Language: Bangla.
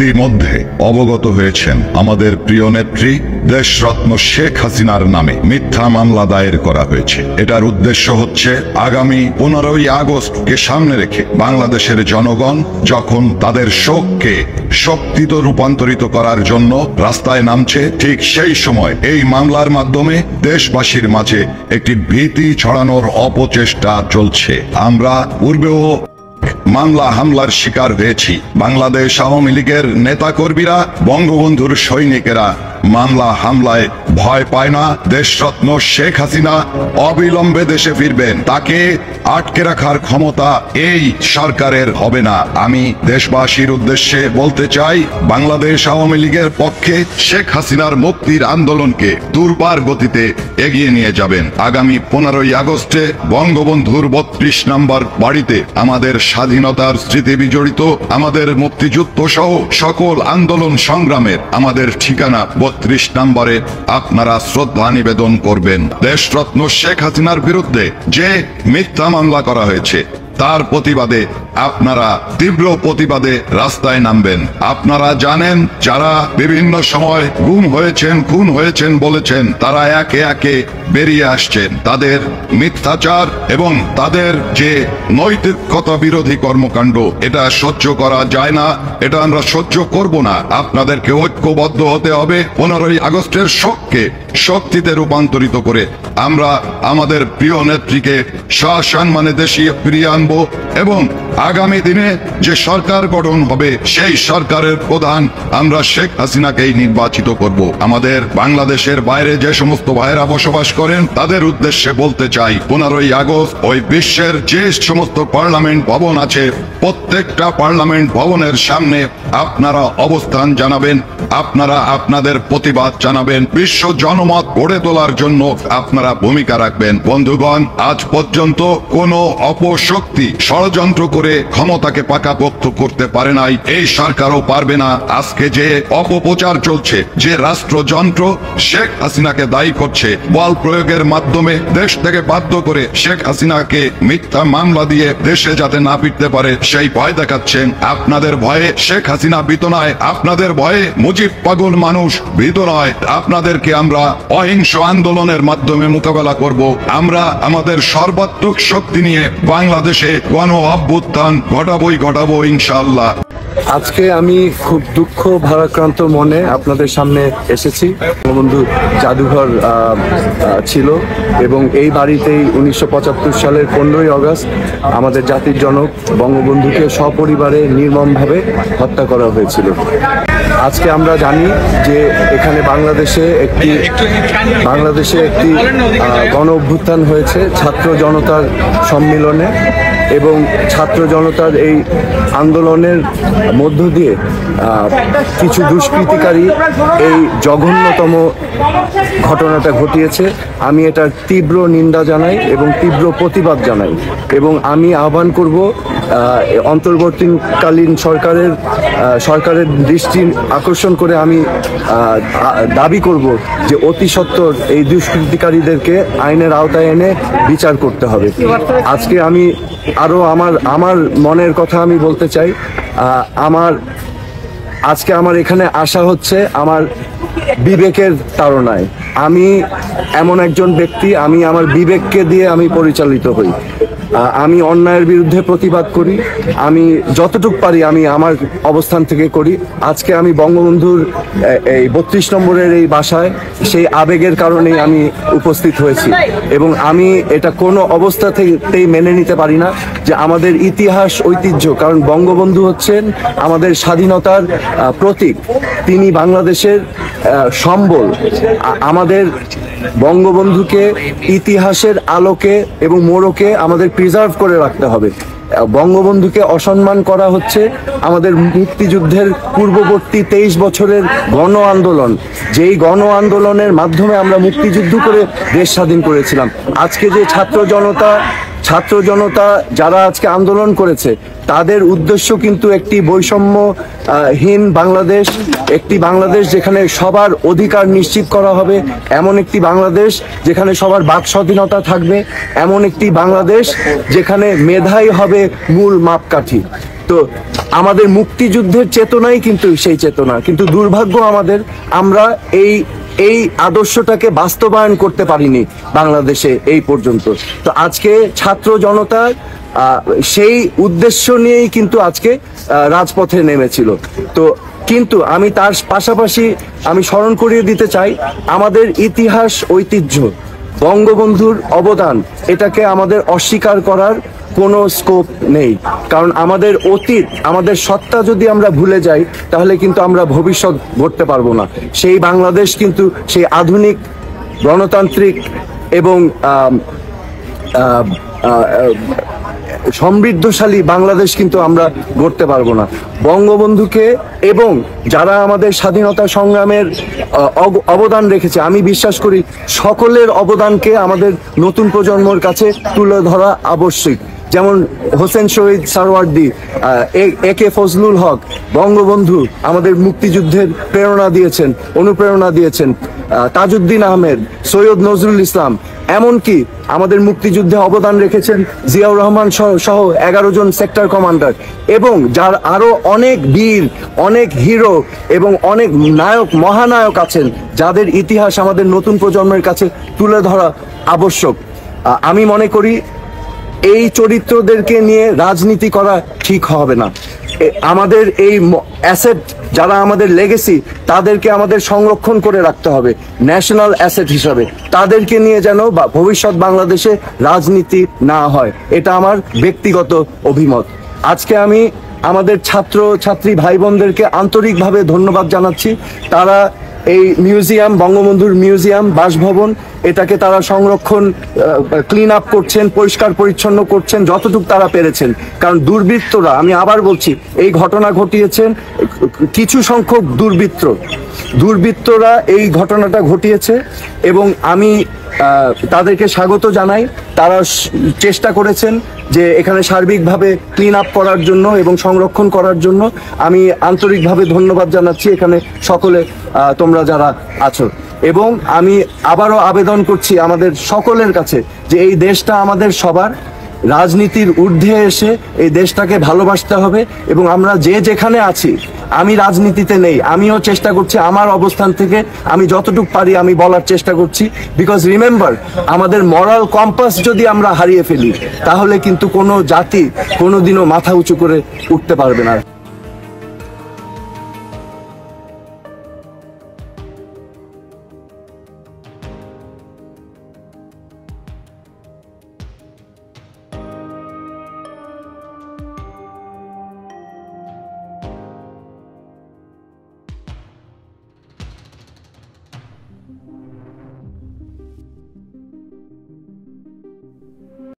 ইতিমধ্যে অবগত হয়েছেন আমাদের প্রিয় নেত্রী দেশরত্ন শেখ হাসিনার নামে মিথ্যা মামলা দায়ের করা হয়েছে। এটার উদ্দেশ্য হচ্ছে আগামী 15ই আগস্টকে সামনে রেখে বাংলাদেশের জনগণ যখন তাদের শোককে শক্তিতে রূপান্তরিত করার জন্য রাস্তায় নামছে, ঠিক সেই সময় এই মামলার মাধ্যমে দেশবাসীর মাঝে একটি ভীতি ছড়ানোর অপচেষ্টা চলছে। আমরা পূর্বেও মামলা হামলার শিকার হয়েছি। বাংলাদেশ আওয়ামী লীগের নেতাকর্মীরা, বঙ্গবন্ধুর সৈনিকেরা মামলা হামলায় ভয় পায় না। দেশরত্ন শেখ হাসিনা অবিলম্বে দেশে ফিরবেন। তাকে আটকে রাখার ক্ষমতা এই সরকারের হবে না। আমি দেশবাসীর উদ্দেশ্যে বলতে চাই, বাংলাদেশ আওয়ামী লীগের পক্ষে শেখ হাসিনার মুক্তির আন্দোলনকে দুর্বার গতিতে এগিয়ে নিয়ে যাবেন। আগামী 15ই আগস্টে বঙ্গবন্ধুর 32 নম্বর বাড়িতে আমাদের স্বাধীনতার স্মৃতি বিজড়িত আমাদের মুক্তিযুদ্ধ সহ সকল আন্দোলন সংগ্রামের আমাদের ঠিকানা 32 নম্বরে আপনারা শ্রদ্ধা নিবেদন করবেন। দেশরত্ন শেখ হাসিনার বিরুদ্ধে যে মিথ্যা মামলা করা হয়েছে তার প্রতিবাদে আপনারা তীব্র প্রতিবাদে রাস্তায় নামবেন। আপনারা জানেন, যারা বিভিন্ন সময় গুম হয়েছেন, খুন হয়েছেন বলেছেন, তারা একে একে বেরিয়ে আসছেন। তাদের মিথ্যাচার এবং তাদের যে নৈতিকতা বিরোধী কর্মকাণ্ড, এটা সহ্য করা যায় না, এটা আমরা সহ্য করব না। আপনাদেরকে ঐক্যবদ্ধ হতে হবে। 15ই আগস্টের শোককে শক্তিতে রূপান্তরিত করে আমরা আমাদের প্রিয় নেত্রীকে সসম্মানে দেশে ফিরিয়ে আনবো এবং আগামী দিনে যে সরকার গঠন হবে সেই সরকারের প্রধান আমরা শেখ হাসিনাকেই নির্বাচিত করব। আমাদের বাংলাদেশের বাইরে যে সমস্ত ভাইয়েরা বসবাস করেন তাদের উদ্দেশ্যে বলতে চাই, 15ই আগস্ট ওই বিশ্বের যে সমস্ত পার্লামেন্ট ভবন আছে প্রত্যেকটা পার্লামেন্ট ভবনের সামনে আপনারা অবস্থান জানাবেন, আপনারা আপনাদের প্রতিবাদ জানাবেন, বিশ্ব জনমত গড়ে তোলার জন্য আপনারা ভূমিকা রাখবেন। বন্ধুগণ, আজ পর্যন্ত কোন অপশক্তি ষড়যন্ত্র করে ক্ষমতাকে পাকাপোক্ত করতে পারে নাই, এই সরকারও পারবে না। আজকে যে অপপ্রচার চলছে, যে রাষ্ট্রযন্ত্র শেখ হাসিনাকে দায়ী করছে, বল প্রয়োগের মাধ্যমে দেশ থেকে বাধ্য করে শেখ হাসিনাকে মিথ্যা মামলা দিয়ে দেশে যাতে না ফিরতে পারে সেই ভয় দেখাচ্ছেন। আপনাদের ভয়ে শেখ হাসিনা ভীত নয়, আপনাদের ভয়ে মুজিব পাগল মানুষ ভীত নয়। আপনাদেরকে আমরা অহিংস আন্দোলনের মাধ্যমে মোকাবেলা করব। আমরা আমাদের সর্বাত্মক শক্তি নিয়ে বাংলাদেশে গণ অভ্যুত্থান ঘটাবো ইনশাআল্লাহ। আজকে আমি খুব দুঃখ ভারাক্রান্ত মনে আপনাদের সামনে এসেছি। বঙ্গবন্ধু জাদুঘর ছিল এবং এই বাড়িতেই 1975 সালের 15ই আগস্ট আমাদের জাতির জনক বঙ্গবন্ধুকে সপরিবারে নির্মমভাবে হত্যা করা হয়েছিল। আজকে আমরা জানি যে এখানে বাংলাদেশে একটি গণ অভ্যুত্থান হয়েছে ছাত্র জনতার সম্মিলনে এবং ছাত্র জনতার এই আন্দোলনের মধ্য দিয়ে কিছু দুষ্কৃতিকারী এই জঘন্যতম ঘটনাটা ঘটিয়েছে। আমি এটার তীব্র নিন্দা জানাই এবং তীব্র প্রতিবাদ জানাই এবং আমি আহ্বান করব অন্তর্বর্তীকালীন সরকারের দৃষ্টি আকর্ষণ করে আমি দাবি করব যে অতি সত্বর এই দুষ্কৃতিকারীদেরকে আইনের আওতায় এনে বিচার করতে হবে। আজকে আমি আরো আমার মনের কথা আমি বলতে চাই। আজকে আমার এখানে আসা হচ্ছে আমার বিবেকের তাড়নায়। আমি এমন একজন ব্যক্তি, আমি আমার বিবেককে দিয়ে আমি পরিচালিত হই। আমি অন্যায়ের বিরুদ্ধে প্রতিবাদ করি, আমি যতটুকু পারি আমি আমার অবস্থান থেকে করি। আজকে আমি বঙ্গবন্ধুর এই 32 নম্বরের এই বাসায় সেই আবেগের কারণেই আমি উপস্থিত হয়েছি এবং আমি এটা কোনো অবস্থাতেই মেনে নিতে পারি না যে আমাদের ইতিহাস ঐতিহ্য, কারণ বঙ্গবন্ধু হচ্ছেন আমাদের স্বাধীনতার প্রতীক, তিনি বাংলাদেশের সম্বল। আমাদের বঙ্গবন্ধুকে ইতিহাসের আলোকে এবং মোড়কে আমাদের প্রিজার্ভ করে রাখতে হবে। বঙ্গবন্ধুকে অসম্মান করা হচ্ছে আমাদের মুক্তিযুদ্ধের পূর্ববর্তী 23 বছরের গণ আন্দোলন, যেই গণ আন্দোলনের মাধ্যমে আমরা মুক্তিযুদ্ধ করে দেশ স্বাধীন করেছিলাম। আজকে যে ছাত্র জনতা ছাত্র জনতা যারা আজকে আন্দোলন করেছে তাদের উদ্দেশ্য কিন্তু একটি বৈষম্যহীন বাংলাদেশ, একটি বাংলাদেশ যেখানে সবার অধিকার নিশ্চিত করা হবে, এমন একটি বাংলাদেশ যেখানে সবার বাক স্বাধীনতা থাকবে, এমন একটি বাংলাদেশ যেখানে মেধাই হবে মূল মাপকাঠি। তো আমাদের মুক্তিযুদ্ধের চেতনাই কিন্তু সেই চেতনা, কিন্তু দুর্ভাগ্য আমাদের, আমরা এই আদর্শটাকে বাস্তবায়ন করতে পারিনি বাংলাদেশে এই পর্যন্ত। তো আজকে ছাত্র জনতা সেই উদ্দেশ্য নিয়েই কিন্তু আজকে রাজপথে নেমেছিল। তো কিন্তু আমি তার পাশাপাশি আমি স্মরণ করিয়ে দিতে চাই আমাদের ইতিহাস, ঐতিহ্য, বঙ্গবন্ধুর অবদান, এটাকে আমাদের অস্বীকার করার কোনো স্কোপ নেই। কারণ আমাদের অতীত, আমাদের সত্তা যদি আমরা ভুলে যাই তাহলে কিন্তু আমরা ভবিষ্যৎ গড়তে পারবো না। সেই বাংলাদেশ কিন্তু সেই আধুনিক গণতান্ত্রিক এবং সমৃদ্ধশালী বাংলাদেশ কিন্তু আমরা গড়তে পারবো না। বঙ্গবন্ধুকে এবং যারা আমাদের স্বাধীনতা সংগ্রামের অবদান রেখেছে, আমি বিশ্বাস করি সকলের অবদানকে আমাদের নতুন প্রজন্মের কাছে তুলে ধরা আবশ্যক। যেমন হোসেন শহীদ সারওয়ার্দী, একে ফজলুল হক, বঙ্গবন্ধু আমাদের মুক্তিযুদ্ধের প্রেরণা দিয়েছেন, অনুপ্রেরণা দিয়েছেন, তাজউদ্দিন আহমেদ, সৈয়দ নজরুল ইসলাম, এমনকি আমাদের মুক্তিযুদ্ধে অবদান রেখেছেন জিয়াউর রহমান সহ 11 জন সেক্টর কমান্ডার, এবং যার আরো অনেক বীর, অনেক হিরো এবং অনেক নায়ক, মহানায়ক আছেন যাদের ইতিহাস আমাদের নতুন প্রজন্মের কাছে তুলে ধরা আবশ্যক। আমি মনে করি এই চরিত্রদেরকে নিয়ে রাজনীতি করা ঠিক হবে না। আমাদের এই অ্যাসেট, যারা আমাদের লেগেসি, তাদেরকে আমাদের সংরক্ষণ করে রাখতে হবে ন্যাশনাল অ্যাসেট হিসাবে। তাদেরকে নিয়ে যেন ভবিষ্যৎ বাংলাদেশে রাজনীতি না হয়, এটা আমার ব্যক্তিগত অভিমত। আজকে আমি আমাদের ছাত্র ছাত্রী ভাই বোনদেরকে আন্তরিকভাবে ধন্যবাদ জানাচ্ছি। তারা এই মিউজিয়াম, বঙ্গবন্ধুর মিউজিয়াম, বাসভবন, এটাকে তারা সংরক্ষণ, ক্লিন আপ করছেন, পরিষ্কার পরিচ্ছন্ন করছেন যতটুকু তারা পেরেছেন। কারণ দুর্বৃত্তরা, আমি আবার বলছি, এই ঘটনা ঘটিয়েছেন কিছু সংখ্যক দুর্বৃত্তরা এই ঘটনাটা ঘটিয়েছে, এবং আমি তাদেরকে স্বাগত জানাই। তারা চেষ্টা করেছেন যে এখানে সার্বিকভাবে ক্লিন আপ করার জন্য এবং সংরক্ষণ করার জন্য। আমি আন্তরিকভাবে ধন্যবাদ জানাচ্ছি এখানে সকলে, তোমরা যারা আছো। এবং আমি আবারও আবেদন করছি আমাদের সকলের কাছে যে এই দেশটা আমাদের সবার, রাজনীতির ঊর্ধ্বে এসে এই দেশটাকে ভালোবাসতে হবে। এবং আমরা যে যেখানে আছি, আমি রাজনীতিতে নেই, আমিও চেষ্টা করছি আমার অবস্থান থেকে আমি যতটুকু পারি আমি বলার চেষ্টা করছি। বিকজ রিমেম্বার, আমাদের মরাল কম্পাস যদি আমরা হারিয়ে ফেলি তাহলে কিন্তু কোনো জাতি কোনোদিনও মাথা উঁচু করে উঠতে পারবে না।